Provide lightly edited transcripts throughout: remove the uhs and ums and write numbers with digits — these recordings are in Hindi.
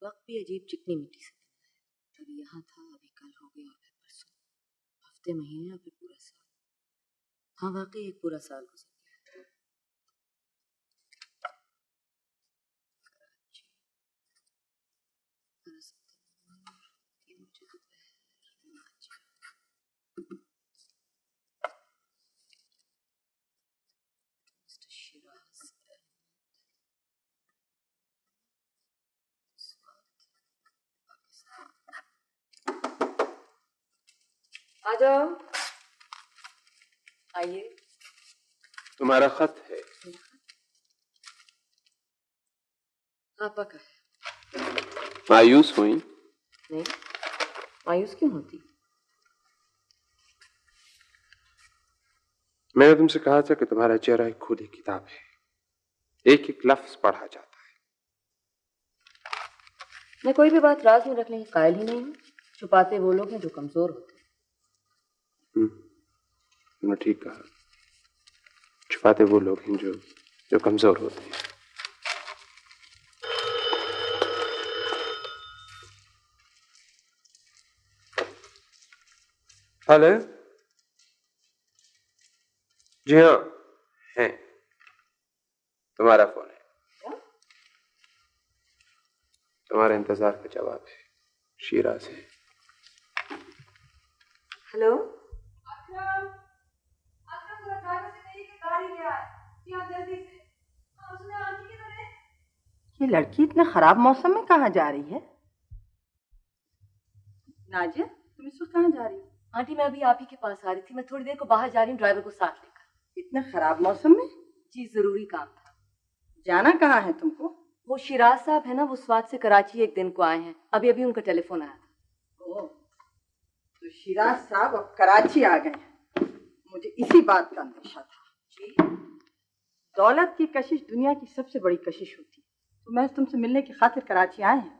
वक्त भी अजीब चिकनी मिट्टी से बना है। कभी यहाँ था, अभी कल हो गया, फिर परसों, हफ्ते, महीने और फिर पूरा साल। हाँ वाकई एक पूरा साल गुजर गया। आ जाओ, आइए। तुम्हारा खत है। आपा का है। मायूस हुई? नहीं, मायूस क्यों होती? मैंने तुमसे कहा था कि तुम्हारा चेहरा एक खुली किताब है, एक एक लफ्ज पढ़ा जाता है। मैं कोई भी बात राज में रखने की कायल ही नहीं हूँ। छुपाते वो लोग हैं जो कमजोर होते हैं। तुमने ठीक कहा, छुपाते वो लोग हैं जो कमजोर होते हैं। हेलो। जी हाँ, है। तुम्हारा फोन है। क्या? तुम्हारे इंतजार का जवाब है, शीरा से। हेलो। ये लड़की इतने खराब मौसम में कहाँ जा रही है? नाजिया, तुम इस वक्त कहाँ जा रही हो? आंटी मैं अभी आप ही के पास आ रही थी। मैं थोड़ी देर को बाहर जा रही हूँ ड्राइवर को साथ लेकर। इतने खराब मौसम में? जी जरूरी काम था। जाना कहाँ है तुमको? वो शिराज साहब है ना, वो स्वात से कराची एक दिन को आए हैं। अभी अभी उनका टेलीफोन आया था। ओह, तो शिराज साहब अब कराची आ गए हैं। मुझे इसी बात का अंदेशा था। जी? दौलत की कशिश दुनिया की सबसे बड़ी कशिश होती है। तो मैं तुमसे मिलने की खातिर कराची आए हैं।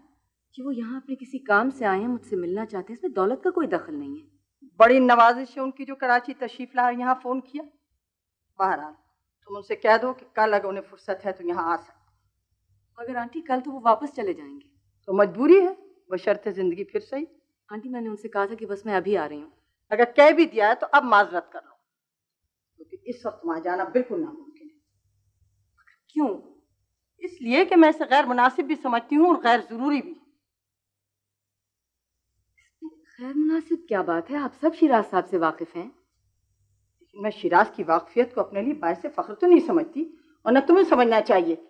जी वो यहाँ अपने किसी काम से आए हैं, मुझसे मिलना चाहते हैं। इसमें दौलत का कोई दखल नहीं है। बड़ी नवाजिश है उनकी जो कराची तशरीफ ला यहाँ फोन किया। बहरहाल तुम उनसे कह दो कि कल अगर उन्हें फुर्सत है तो यहाँ आ सकते। मगर आंटी कल तो वो वापस चले जाएंगे। तो मजबूरी है, बशर्ते जिंदगी फिर सही। आंटी मैंने उनसे कहा था कि बस मैं अभी आ रही हूँ। अगर कह भी दिया है तो अब माजरत कर लो, क्योंकि इस वक्त वहां जाना बिल्कुल नामुमकिन है। क्यों? इसलिए कि मैं इसे गैर मुनासिब भी समझती हूँ और गैर जरूरी भी। गैर मुनासिब क्या बात है? आप सब शिराज साहब से वाकिफ हैं। लेकिन मैं शिराज की वाकफियत को अपने लिए बायस फख्र तो नहीं समझती, और न तुम्हें समझना चाहिए।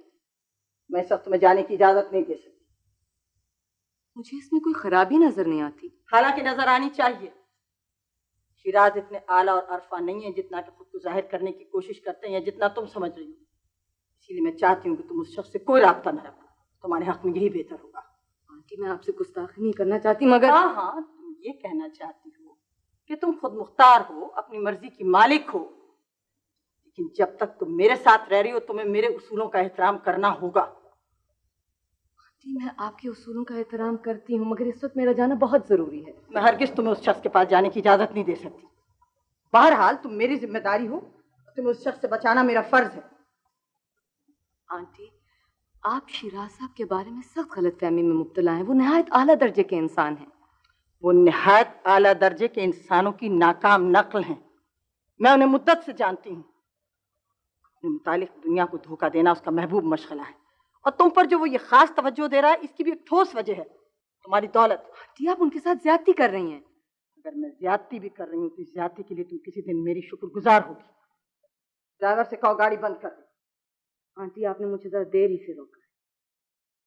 मैं इस वक्त तुम्हें जाने की इजाजत नहीं दे सकती। मुझे इसमें कोई खराबी नजर नहीं आती। हालांकि नजर आनी चाहिए। शिराज इतने आला और अरफा नहीं है जितना कि खुद को जाहिर करने की कोशिश करते हैं, या जितना तुम समझ रही हो। इसीलिए मैं चाहती हूँ कि तुम उस शख्स से कोई राब्ता न रखो। तुम्हारे हक में यही बेहतर होगा। आंटी मैं आपसे गुस्ताखी नहीं करना चाहती, मगर हाँ हाँ, तुम ये कहना चाहती हो कि तुम खुद मुख्तार हो, अपनी मर्जी की मालिक हो, लेकिन जब तक तुम मेरे साथ रह रही हो तुम्हें मेरे उसूलों का एहतराम करना होगा। आंटी मैं आपके उसूलों का एहतराम करती हूँ, मगर इस वक्त मेरा जाना बहुत जरूरी है। मैं हरगिज तुम्हें उस शख्स के पास जाने की इजाजत नहीं दे सकती। बहरहाल तुम मेरी जिम्मेदारी हो, तुम्हें उस शख्स से बचाना मेरा फर्ज है। आंटी आप शिराज साहब के बारे में सख्त गलतफहमी में मुब्तला हैं। वो निहायत आला दर्जे के इंसान हैं। वो निहायत आला दर्जे के इंसानों की नाकाम नकल हैं। मैं उन्हें मुद्दत से जानती हूँ। अपने मुतालिक दुनिया को धोखा देना उसका महबूब मशगला है, और तुम पर जो वो ये खास तवज्जो दे रहा है इसकी भी एक ठोस वजह है, तुम्हारी दौलत। आंटी आप उनके साथ ज्यादती कर रही हैं। अगर मैं ज्यादती भी कर रही हूँ तो इस ज्यादती के लिए तुम किसी दिन मेरी शुक्रगुजार होगी। ड्राइवर से कहो गाड़ी बंद कर दे। आंटी आपने मुझे जरा देर ही से रोका है।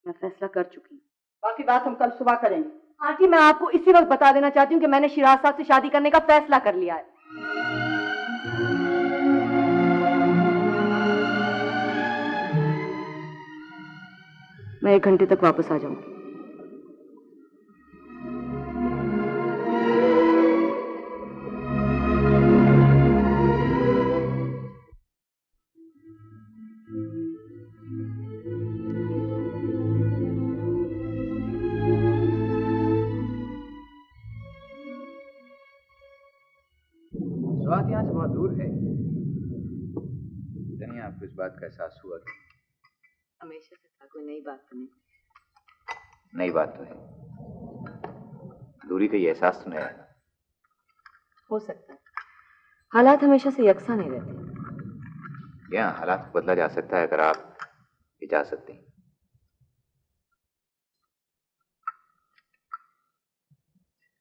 मैं फैसला कर चुकी हूँ। बाकी बात हम कल सुबह करेंगे। आंटी मैं आपको इसी वक्त बता देना चाहती हूँ कि मैंने शिराज साहब से शादी करने का फैसला कर लिया है। मैं 1 घंटे तक वापस आ जाऊंगी। स्वात यहाँ से बहुत दूर है। कहीं आपको इस बात का एहसास हुआ कि हमेशा से था, कोई नई बात तो नहीं। नई बात तो है, दूरी का ये एहसास तो नहीं आया। हो सकता है, हालात हमेशा से यकसा नहीं रहते। यहाँ हालात को बदला जा सकता है अगर आप इजाजत दें।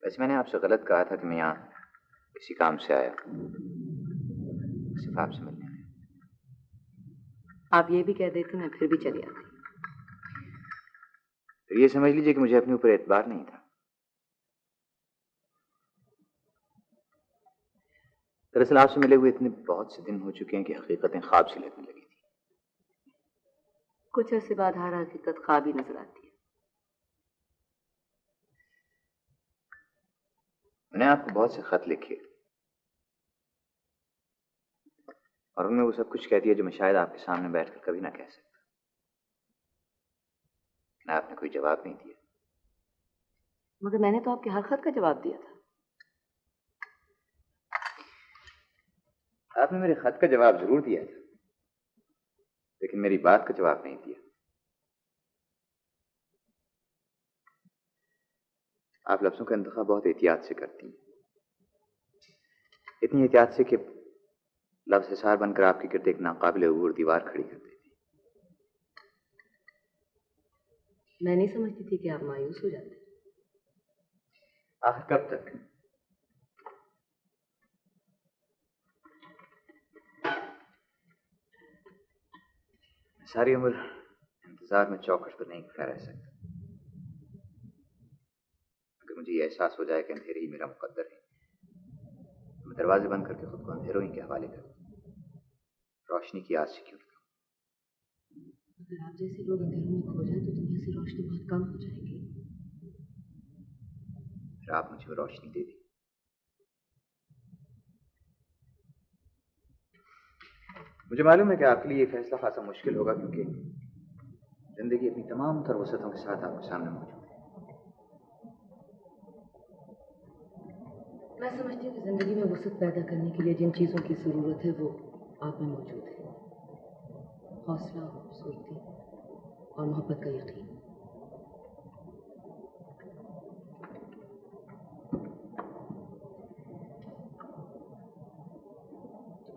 वैसे मैंने आपसे गलत कहा था कि मैं यहाँ किसी काम से आया, सिर्फ आपसे मिलने आया। आप ये भी कह देते मैं फिर भी चली आती। फिर ये समझ लीजिए कि मुझे अपने ऊपर एतबार नहीं था। दरअसल आपसे मिले हुए इतने बहुत से दिन हो चुके हैं कि हकीकतें ख्वाब से लगने लगी थी। कुछ अर्से बाद हर हकीकत ख्वाब ही नजर आती है। मैंने आपको बहुत से खत लिखे और उनमें वो सब कुछ कह दिया जो मैं शायद आपके सामने बैठकर कभी ना कह सकता, लेकिन आपने कोई जवाब नहीं दिया। मगर मैंने तो आपके हर खत का जवाब दिया था। आपने मेरे खत का जवाब जरूर दिया था, लेकिन मेरी बात का जवाब नहीं दिया। आप लफ्जों का इंतखाब बहुत एहतियात से करती हैं, इतनी एहतियात से कि लफ्ज हिसार बनकर आपके गिर्द एक नाकाबिल अबूर दीवार खड़ी कर देती। मैं नहीं समझती थी कि आप मायूस हो जाते। आखिर कब तक? सारी उम्र इंतजार में चौकस पर नहीं खड़ा रह सकता। अगर मुझे ये एहसास हो जाए कि अंधेरे ही मेरा मुकद्दर है, तो मैं दरवाजे बंद करके खुद को अंधेरों ही के हवाले कर रोशनी की आस से क्यों रखूं? अगर आप जैसे लोग अंधेरों में खो जाए तो दुनिया से रोशनी बहुत कम हो जाएगी। फिर आप मुझे वो रोशनी दे दी। मुझे मालूम है कि आपके लिए ये फैसला खासा मुश्किल होगा, क्योंकि जिंदगी अपनी तमाम तर वसतों के साथ आपके सामने मौजूद है। मैं समझती हूँ कि जिंदगी में वसत पैदा करने के लिए जिन चीजों की जरूरत है वो आप में मौजूद है। हौसला, खूबसूरती और मोहब्बत का यकीन।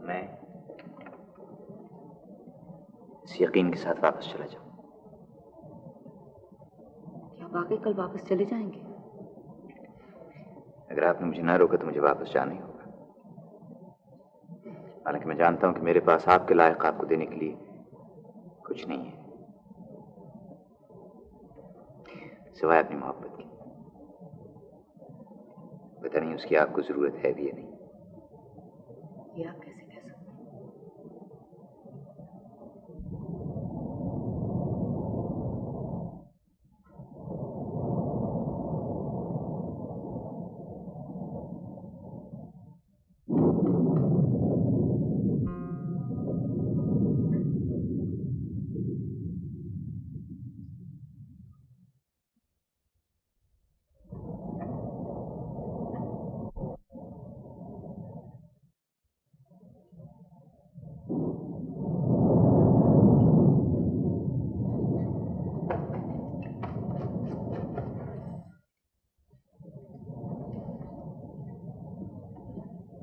मैं इस यकीन के साथ वापस चला जाऊं। क्या वाकई कल वापस चले जाएंगे? अगर आपने मुझे ना रोका तो मुझे वापस जाना ही होगा। हालांकि मैं जानता हूं कि मेरे पास आपके लायक आपको देने के लिए कुछ नहीं है सिवाय अपनी मोहब्बत की। पता नहीं उसकी आपको जरूरत है भी या नहीं। ये आप कैसे कह सकते हैं?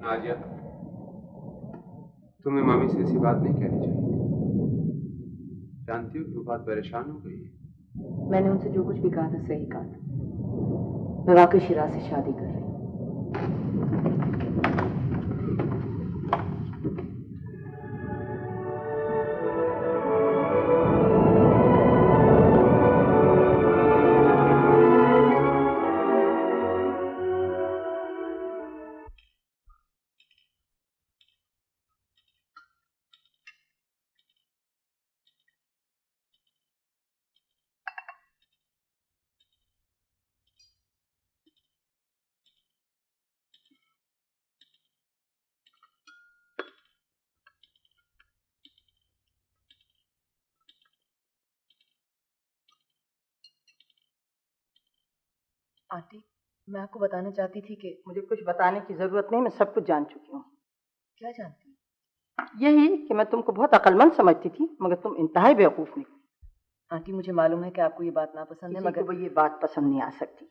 नाजिया, तुम्हें मामी से ऐसी बात नहीं कहनी चाहिए। जानती हो कि वो बहुत परेशान हो गई है। मैंने उनसे जो कुछ भी कहा था सही कहा था। मैं वाकई शिराज से शादी कर रही हूँ। आंटी, मैं आपको बताना चाहती थी कि मुझे कुछ बताने की जरूरत नहीं, मैं सब कुछ जान चुकी हूँ। क्या जानती हैं? यही कि मैं तुमको बहुत अक्लमंद समझती थी, मगर तुम इंतहाई बेवकूफ निकली। आंटी मुझे मालूम है कि आपको ये बात नापसंद है, मगर वो ये बात पसंद नहीं आ सकती।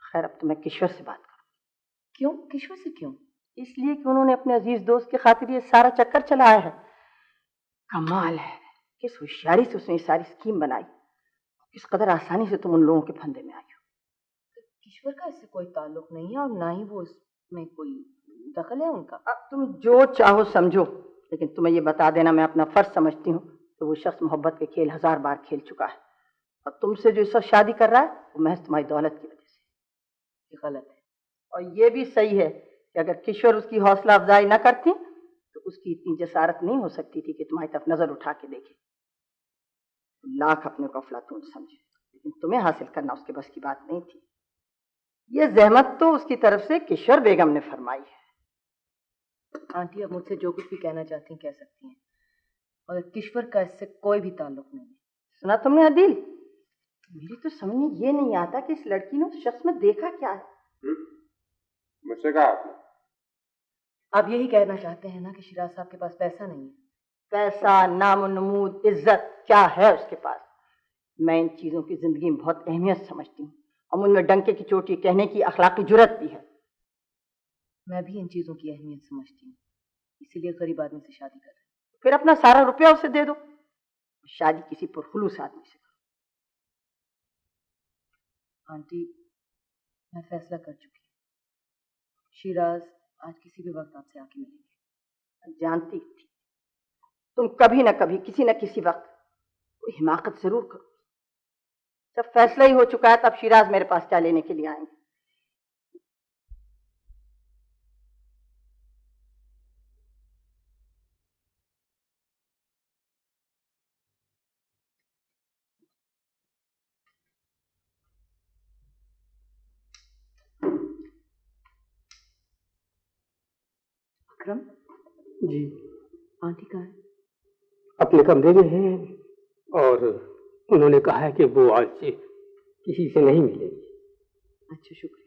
खैर अब तो मैं किशोर से बात करूँ। क्यों? किशोर से क्यों? इसलिए कि उन्होंने अपने अजीज दोस्त की खातिर ये सारा चक्कर चलाया है। कमाल है, किस होशियारी से उसने ये सारी स्कीम बनाई, किस कदर आसानी से तुम उन लोगों के फंदे में आई हो। किशोर का इससे कोई ताल्लुक नहीं है और ना ही वो इसमें कोई दखल है उनका। अब तुम जो चाहो समझो, लेकिन तुम्हें ये बता देना मैं अपना फर्ज समझती हूँ तो वो शख्स मोहब्बत के खेल 1000 बार खेल चुका है, और तुमसे जो इस वक्त शादी कर रहा है वो महज तुम्हारी दौलत की वजह से। ये गलत है। और ये भी सही है कि अगर किशोर उसकी हौसला अफजाई न करती तो उसकी इतनी जसारत नहीं हो सकती थी कि तुम्हारी तरफ नजर उठा के देखे। लाख अपने को अफलातून समझे, लेकिन तुम्हें हासिल करना उसके बस की बात नहीं थी। ये जहमत तो उसकी तरफ से किशोर बेगम ने फरमाई है। आंटी अब मुझसे जो कुछ भी कहना चाहती हैं कह सकती हैं, और किशोर का इससे कोई भी ताल्लुक नहीं है। सुना तुमने अदिल? मेरी तो समझ में ये नहीं आता कि इस लड़की ने उस शख्स में देखा क्या है। मुझसे कहा आपने? आप यही कहना चाहते हैं ना कि शिराज साहब के पास पैसा नहीं है? पैसा, नाम नमूद, इज्जत क्या है उसके पास? मैं इन चीजों की जिंदगी में बहुत अहमियत समझती हूँ, और उनमें डंके की चोटी कहने की अखलाकी जुर्रत भी है। मैं भी इन चीजों की अहमियत समझती हूँ, इसीलिए गरीब आदमी से शादी कर रही हूँ। फिर अपना सारा रुपया उसे दे दो, शादी किसी पुरखुलूस आदमी से करो। आंटी मैं फैसला कर चुकी हूँ, शिराज आज किसी भी वक्त आपसे आके मिलेंगे। जानती थी तुम कभी न कभी किसी न किसी वक्त कोई हिमाकत जरूर करो। जब फैसला ही हो चुका है तब शिराज मेरे पास क्या लेने के लिए आएंगे? अकरम जी आंटी कहाँ है? अपने कमरे में हैं, और उन्होंने कहा है कि वो आज से किसी से नहीं मिलेगी। अच्छा शुक्रिया।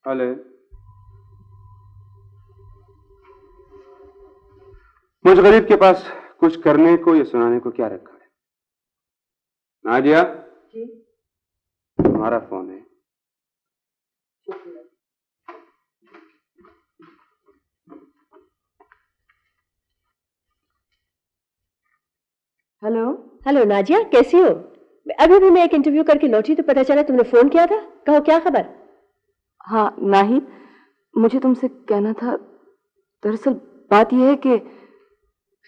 हेलो, मुझ गरीब के पास कुछ करने को या सुनाने को क्या रखा है? नाजिया जी तुम्हारा फोन है। हेलो हेलो नाजिया, कैसी हो? अभी भी मैं एक इंटरव्यू करके लौटी तो पता चला तुमने फोन किया था। कहो क्या खबर? हाँ नाही, मुझे तुमसे कहना था, दरअसल बात यह है कि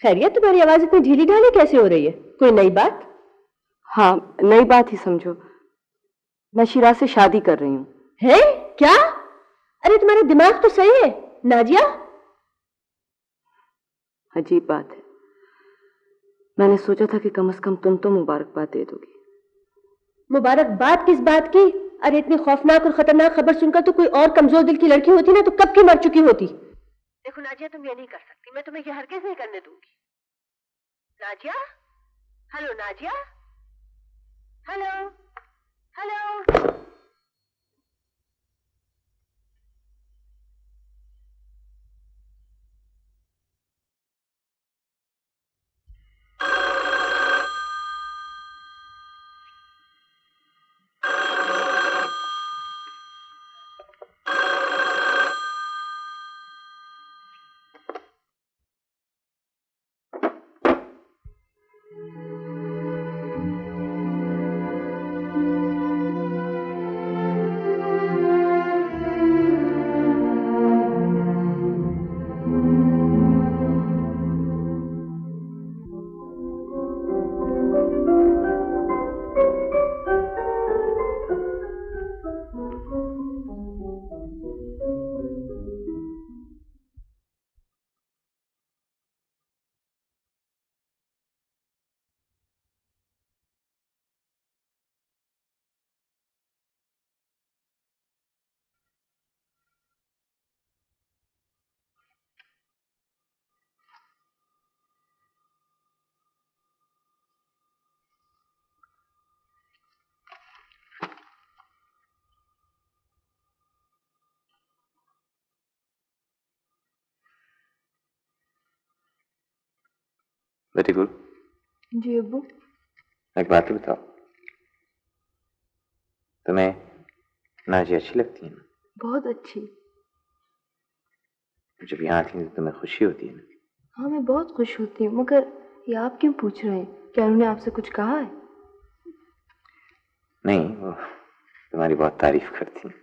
खैरियत, तुम्हारी आवाज इतनी ढीली ढाली कैसे हो रही है? कोई नई बात? हाँ नई बात ही समझो, मैं शिराज से शादी कर रही हूँ। है क्या? अरे तुम्हारा दिमाग तो सही है नाजिया। अजीब बात है, मैंने सोचा था कि कम से कम तुम तो मुबारकबाद दे दोगी। मुबारकबाद किस बात की? अरे इतनी खौफनाक और खतरनाक खबर सुनकर तो कोई और कमजोर दिल की लड़की होती ना तो कब की मर चुकी होती। देखो नाजिया, तुम ये नहीं कर सकती, मैं तुम्हें ये हरगिज़ नहीं करने दूंगी। Nazia, hello Nazia, hello hello. बेटी गुल, जी अब्बू। एक बात ही बताओ, तुम्हें नाजी अच्छी लगती है ना? बहुत अच्छी। जब यहाँ आती है तो तुम्हें खुशी होती है ना? हाँ, मैं बहुत खुश होती हूँ, मगर ये आप क्यों पूछ रहे हैं? क्या उन्होंने आपसे कुछ कहा है? नहीं, वो तुम्हारी बहुत तारीफ करती है।